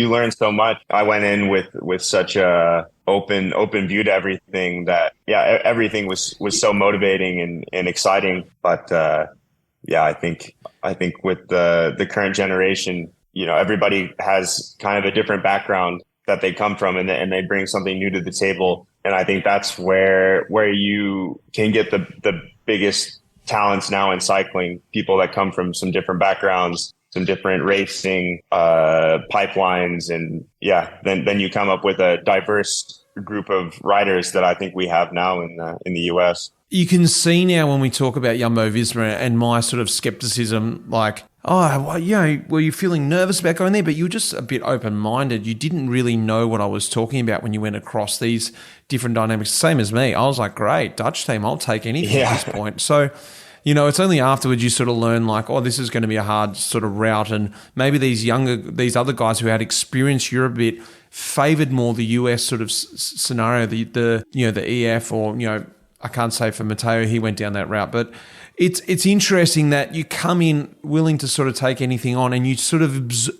learn so much. I went in with such a open view to everything that, everything was so motivating and exciting. But, I think with the current generation, everybody has kind of a different background that they come from, and they bring something new to the table. And I think that's where you can get the biggest talents now in cycling, people that come from some different backgrounds, some different racing pipelines. And then you come up with a diverse group of riders that I think we have now in the US. You can see now when we talk about Jumbo-Visma and my sort of skepticism, like, were you feeling nervous about going there? But you were just a bit open-minded. You didn't really know what I was talking about when you went across these different dynamics. Same as me. I was like, great, Dutch team, I'll take anything at this point. So, it's only afterwards you sort of learn like, this is going to be a hard sort of route. And maybe these other guys who had experience Europe a bit favoured more the US sort of scenario, the EF, or, I can't say for Matteo, he went down that route, but it's interesting that you come in willing to sort of take anything on, and you sort of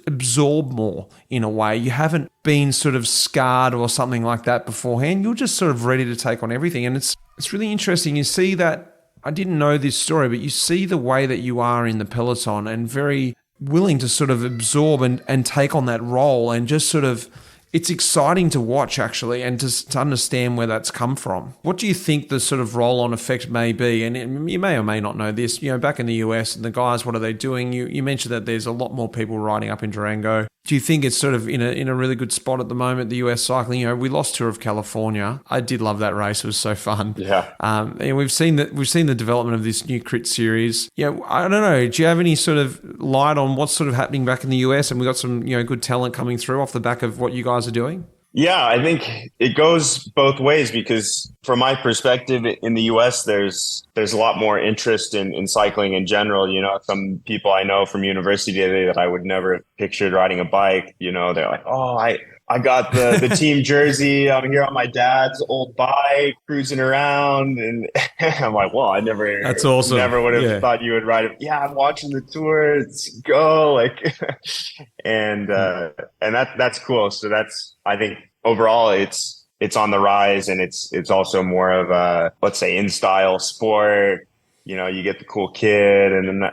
absorb more in a way. You haven't been sort of scarred or something like that beforehand. You're just sort of ready to take on everything. And it's really interesting. You see that, I didn't know this story, but you see the way that you are in the peloton and very willing to sort of absorb and take on that role, and just sort of, it's exciting to watch actually, and to understand where that's come from. What do you think the sort of roll-on effect may be? And you may or may not know this, back in the US, and the guys, what are they doing? You mentioned that there's a lot more people riding up in Durango. Do you think it's sort of in a really good spot at the moment, the US cycling? We lost Tour of California. I did love that race. It was so fun. Yeah. And we've seen the development of this new crit series. I don't know. Do you have any sort of light on what's sort of happening back in the US? And we've got some, good talent coming through off the back of what you guys are doing? Yeah, I think it goes both ways, because from my perspective in the US, there's a lot more interest in cycling in general. Some people I know from university today that I would never have pictured riding a bike, they're like, I got the team jersey. I'm here on my dad's old bike, cruising around. And I'm like, well, that's awesome. Never would have thought you would ride it. Yeah, I'm watching the tour. Let's go. And that's cool. So I think overall it's on the rise, and it's also more of a, let's say, in style sport. you get the cool kid, and then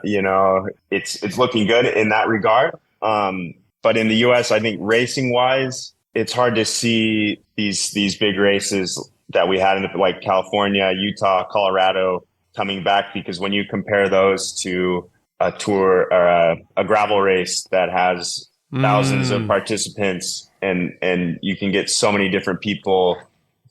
it's looking good in that regard. But in the US, I think racing wise, it's hard to see these big races that we had in like California, Utah, Colorado coming back, because when you compare those to a tour or a gravel race that has thousands of participants, and you can get so many different people,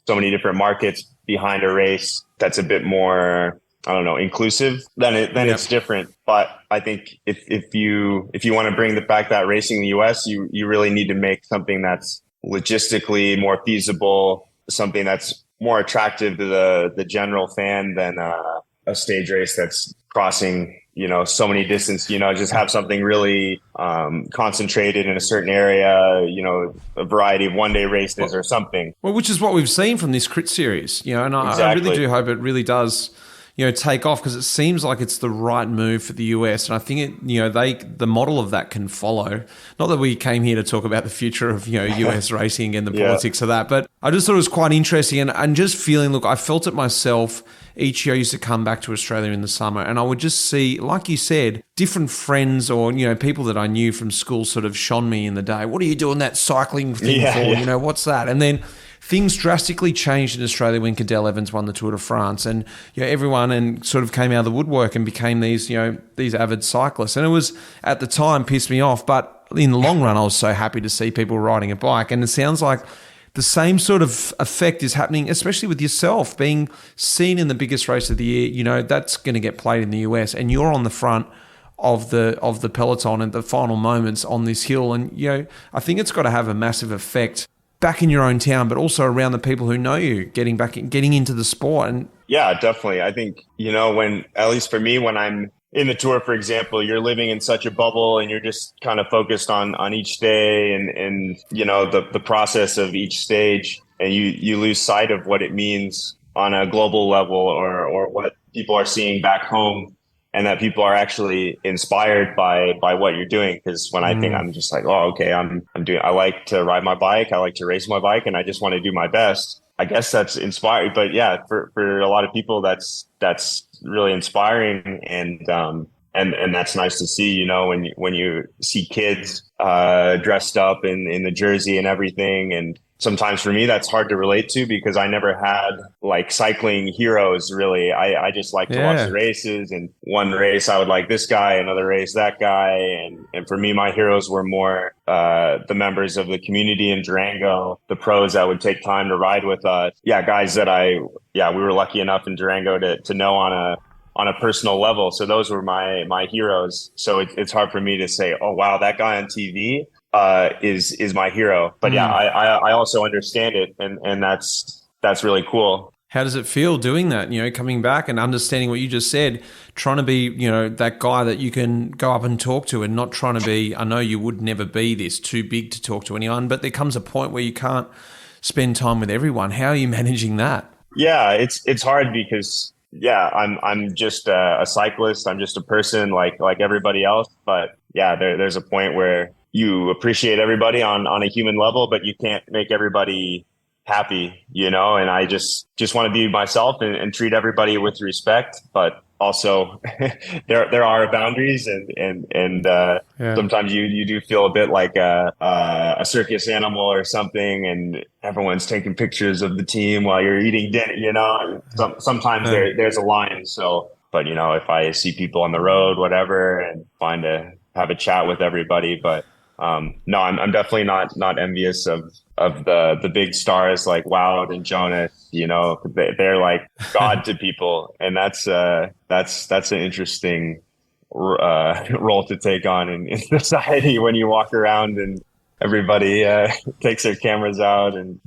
so many different markets behind a race that's a bit more, I don't know, inclusive, then it's different. But I think if you want to bring back that racing in the US, you really need to make something that's logistically more feasible, something that's more attractive to the general fan than a stage race that's crossing, so many distance, just have something really concentrated in a certain area, a variety of one-day races or something. Well, which is what we've seen from this crit series, and Exactly. I really do hope it really does, take off, because it seems like it's the right move for the US. And I think the model of that can follow. Not that we came here to talk about the future of, US racing and the politics of that, but I just thought it was quite interesting, and just feeling, look, I felt it myself. Each year I used to come back to Australia in the summer, and I would just see, like you said, different friends or, people that I knew from school sort of shone me in the day. What are you doing that cycling thing for? Yeah. What's that? And then things drastically changed in Australia when Cadel Evans won the Tour de France, and everyone and sort of came out of the woodwork and became these avid cyclists. And it was, at the time, pissed me off, but in the long run, I was so happy to see people riding a bike. And it sounds like the same sort of effect is happening, especially with yourself being seen in the biggest race of the year. That's going to get played in the US, and you're on the front of the peloton at the final moments on this hill. And I think it's got to have a massive effect back in your own town, but also around the people who know you, getting into the sport. And yeah, definitely. I think when, at least for me, when I'm in the tour, for example, you're living in such a bubble, and you're just kind of focused on each day and the process of each stage, and you lose sight of what it means on a global level, or what people are seeing back home, and that people are actually inspired by what you're doing. Because when I think, I'm just like, oh, okay, I like to ride my bike, I like to race my bike, and I just want to do my best. I guess that's inspiring. But yeah, for a lot of people, that's really inspiring, and that's nice to see. When you see kids dressed up in the jersey and everything. And sometimes for me, that's hard to relate to, because I never had like cycling heroes, really. I just like to watch the races, and one race I would like this guy, another race that guy, and for me, my heroes were more the members of the community in Durango, the pros that would take time to ride with us. Guys that we were lucky enough in Durango to know on a personal level. So those were my heroes. So it's hard for me to say, oh wow, that guy on TV is my hero. But I also understand it, and that's really cool. How does it feel doing that? Coming back and understanding what you just said, trying to be, that guy that you can go up and talk to, and not trying to be, I know you would never be this, too big to talk to anyone, but there comes a point where you can't spend time with everyone. How are you managing that? Yeah, it's hard, because I'm just a cyclist. I'm just a person like everybody else. But there's a point where you appreciate everybody on a human level, but you can't make everybody happy, and I just want to be myself and treat everybody with respect. But also there are boundaries, and sometimes you do feel a bit like a circus animal or something, and everyone's taking pictures of the team while you're eating dinner, sometimes there's a line. So, but if I see people on the road, whatever, and find to have a chat with everybody. But no, I'm definitely not envious of the big stars like Wout and Jonas. They're like God to people, and that's an interesting role to take on in society when you walk around and everybody takes their cameras out. And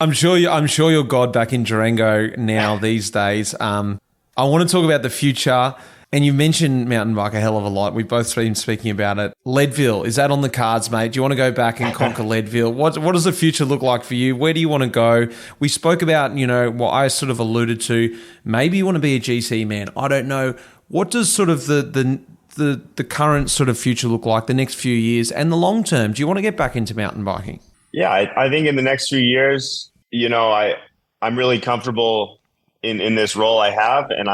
I'm sure you're God back in Durango now these days. I want to talk about the future. And you mentioned mountain bike a hell of a lot. We've both been speaking about it. Leadville, is that on the cards, mate? Do you want to go back and conquer Leadville? What does the future look like for you? Where do you want to go? We spoke about, what I sort of alluded to. Maybe you want to be a GC man. I don't know. What does sort of the current sort of future look like, the next few years and the long term? Do you want to get back into mountain biking? Yeah, I think in the next few years, I'm really comfortable in this role I have, and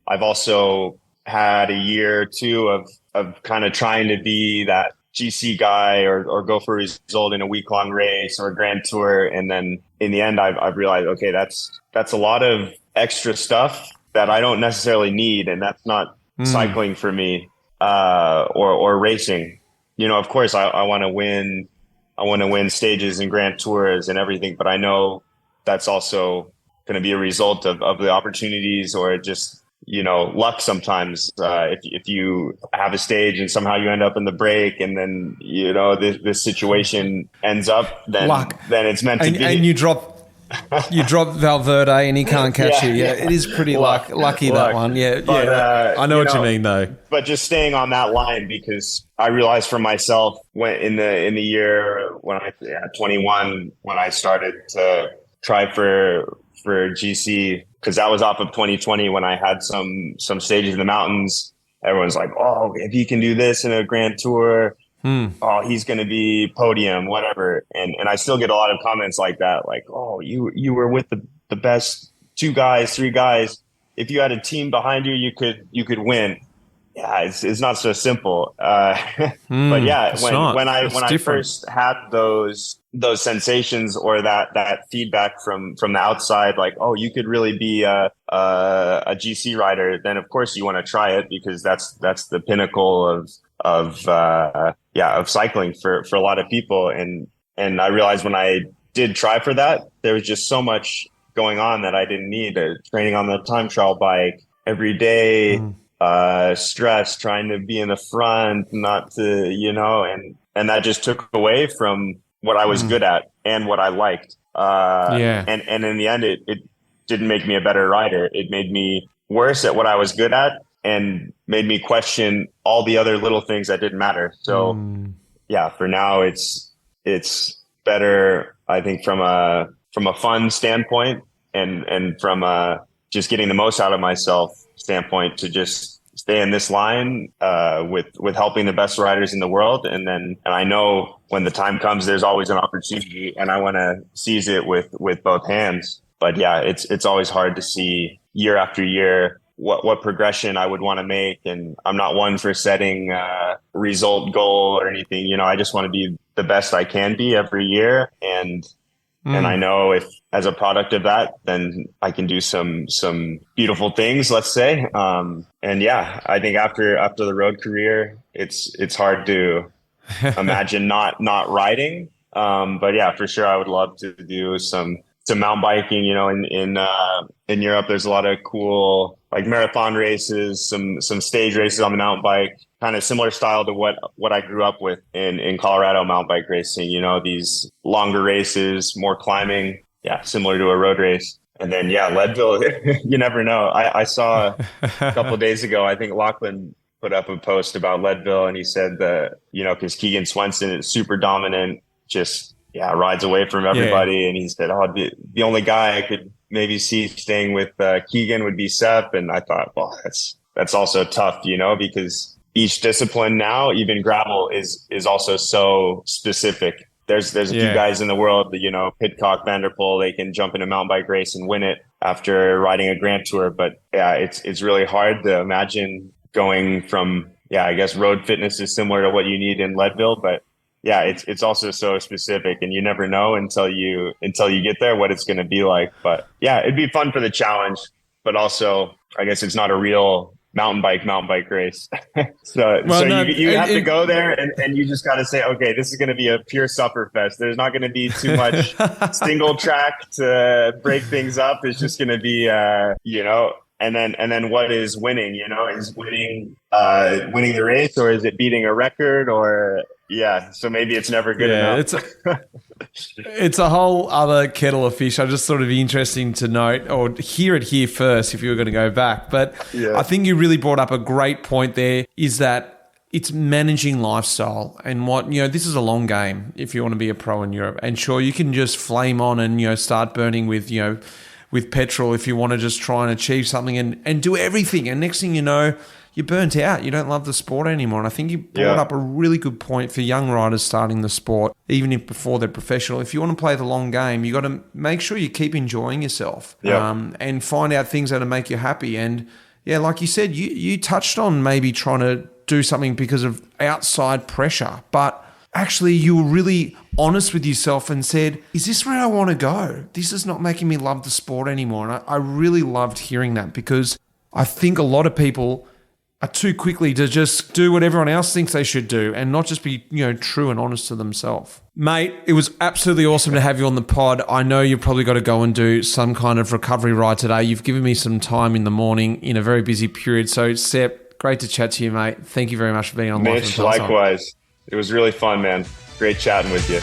I've also had a year or two of kind of trying to be that GC guy or go for a result in a week-long race or a grand tour. And then in the end, I've realized, okay, that's a lot of extra stuff that I don't necessarily need. And that's not cycling for me, or racing. Of course I want to win. I want to win stages and grand tours and everything, but I know that's also going to be a result of the opportunities or just, luck sometimes. If you have a stage and somehow you end up in the break and then, this situation ends up, then luck. Then it's meant to be. And you drop Valverde and he can't catch you. Yeah, it is pretty lucky that one. Yeah, but, I know what you mean though. But just staying on that line, because I realized for myself when in the year when I 21 when I started to try for GC, because that was off of 2020 when I had some stages in the mountains. Everyone's like, oh, if he can do this in a grand tour, oh, he's going to be podium, whatever. And I still get a lot of comments like that, like, oh, you were with the best 2 guys, 3 guys. If you had a team behind you, you could win. Yeah, it's not so simple. But yeah, when I first had those sensations or that feedback from the outside, like, oh, you could really be a GC rider, then of course you want to try it, because that's the pinnacle of cycling for a lot of people. And I realized when I did try for that, there was just so much going on that I didn't need. Training on the time trial bike every day. Stress, trying to be in the front, not to, and that just took away from what I was good at and what I liked. And in the end, it didn't make me a better rider. It made me worse at what I was good at and made me question all the other little things that didn't matter. So for now, it's better, I think, from a fun standpoint and from just getting the most out of myself standpoint, to just stay in this line with helping the best riders in the world. And I know when the time comes, there's always an opportunity, and I want to seize it with both hands. But yeah, it's always hard to see year after year what progression I would want to make. And I'm not one for setting a result goal or anything. I just want to be the best I can be every year. And I know if as a product of that, then I can do some beautiful things, let's say. And yeah, I think after the road career, it's hard to imagine not riding. But yeah, for sure, I would love to do some mountain biking. In Europe, there's a lot of cool like marathon races, some stage races on the mountain bike, kind of similar style to what I grew up with in Colorado mountain bike racing. These longer races, more climbing, similar to a road race. And then Leadville, you never know. I saw a couple of days ago, I think Lachlan put up a post about Leadville, and he said that because Keegan Swenson is super dominant, just rides away from everybody. And he said, oh, the only guy I could maybe see staying with Keegan would be Sepp. And I thought, well, that's also tough, because each discipline now, even gravel, is also so specific. There's a few guys in the world, Pidcock, Vanderpool, they can jump in a mountain bike race and win it after riding a grand tour. But it's really hard to imagine going from, I guess road fitness is similar to what you need in Leadville, but it's also so specific, and you never know until you get there what it's going to be like. But it'd be fun for the challenge, but also I guess it's not a real mountain bike race. You have to go there and you just got to say, okay, this is going to be a pure suffer fest. There's not going to be too much single track to break things up. It's just going to be, and then what is winning, is winning the race, or is it beating a record, or so maybe it's never good enough. It's a whole other kettle of fish. I just thought it'd be interesting to note or hear it here first if you were going to go back. But I think you really brought up a great point there, is that it's managing lifestyle and this is a long game if you want to be a pro in Europe. And sure, you can just flame on and, start burning with petrol if you want to just try and achieve something and do everything. And next thing you know, you're burnt out. You don't love the sport anymore. And I think you brought up a really good point for young riders starting the sport, even if before they're professional. If you want to play the long game, you got to make sure you keep enjoying yourself and find out things that make you happy. And Yeah, like you said, you touched on maybe trying to do something because of outside pressure, but actually you were really honest with yourself and said, is this where I want to go? This is not making me love the sport anymore. And I really loved hearing that, because I think a lot of people are too quickly to just do what everyone else thinks they should do and not just be, true and honest to themselves. Mate, it was absolutely awesome to have you on the pod. I know you've probably got to go and do some kind of recovery ride today. You've given me some time in the morning in a very busy period. So, Sepp, great to chat to you, mate. Thank you very much for being on. Mitch, likewise. It was really fun, man. Great chatting with you.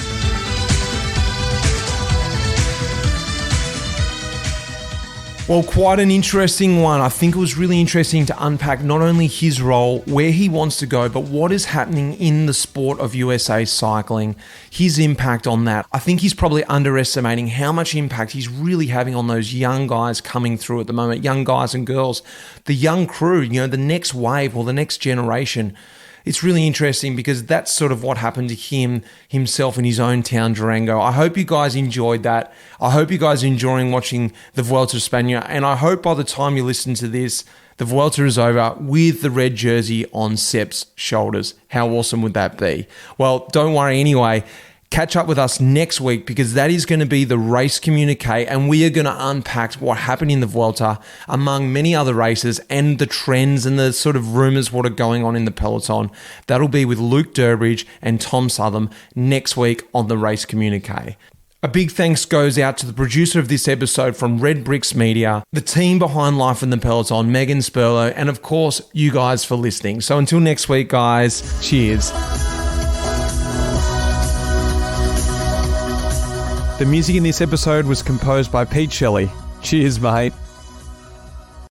Well, quite an interesting one. I think it was really interesting to unpack not only his role, where he wants to go, but what is happening in the sport of USA cycling, his impact on that. I think he's probably underestimating how much impact he's really having on those young guys coming through at the moment, young guys and girls, the young crew, the next wave or the next generation. It's really interesting because that's sort of what happened to himself in his own town, Durango. I hope you guys enjoyed that. I hope you guys are enjoying watching the Vuelta of Espana. And I hope by the time you listen to this, the Vuelta is over with the red jersey on Sepp's shoulders. How awesome would that be? Well, don't worry anyway. Catch up with us next week, because that is going to be the race communique, and we are going to unpack what happened in the Vuelta among many other races and the trends and the sort of rumors what are going on in the Peloton. That'll be with Luke Durbridge and Tom Southam next week on the race communique. A big thanks goes out to the producer of this episode from Red Bricks Media, the team behind Life in the Peloton, Megan Spurlow, and of course, you guys for listening. So until next week, guys, cheers. The music in this episode was composed by Pete Shelley. Cheers, mate.